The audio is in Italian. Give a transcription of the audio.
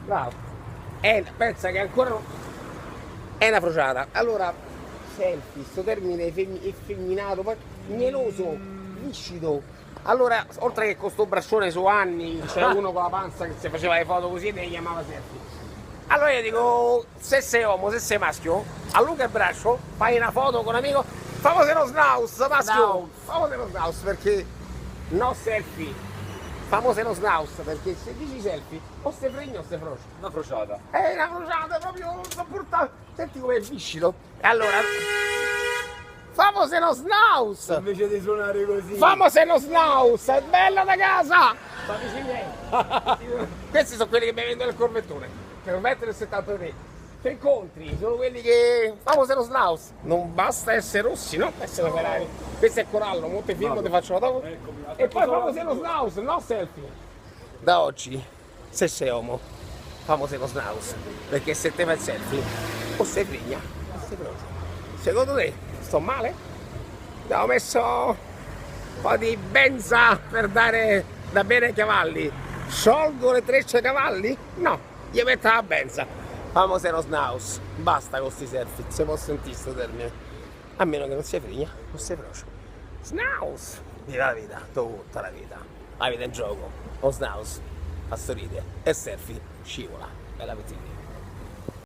Bravo. Pensa che ancora è una frociata. Allora, selfie, sto termine effeminato, poi mieloso, viscido. Allora, oltre che con sto braccione su anni, c'era uno con la panza che si faceva le foto così e ne chiamava selfie. Allora io dico, se sei uomo, se sei maschio, allunga il braccio, fai una foto con un amico, famose lo snaus, maschio, famose lo snaus, perché no selfie, famose lo snaus, perché se dici selfie, o sei fregno o sei frocio. Una crociata. È una crociata proprio, sto portando, senti come è viscido. E allora, famose lo snaus, Invece di suonare così. famose lo snaus, è bella da casa. Amici miei. Questi sono quelli che mi vendono il corvettone. Per mettere il 73. Che incontri sono quelli che famose lo snaus. Non basta essere rossi, no? Essere Ferrari. Questo è corallo, molti film ti faccio dopo. E poi famose lo snaus, no selfie. Da oggi, se sei uomo, famose lo snaus. Perché se te fai il selfie, o sei figlia, o sei frocio. Secondo te, sto male? Abbiamo messo un po' di benza per dare da bere ai cavalli. Sciolgo le trecce ai cavalli? No. Gli metto la benza. Famose lo snaus. Basta con sti selfie. Se può sentire sto termine. A meno che non sia frigna o sei frocio. Snaus. Viva la vita. Tutta la vita. La vita in gioco. O snaus. Fa sorride. E selfie. Scivola. Bella pettina.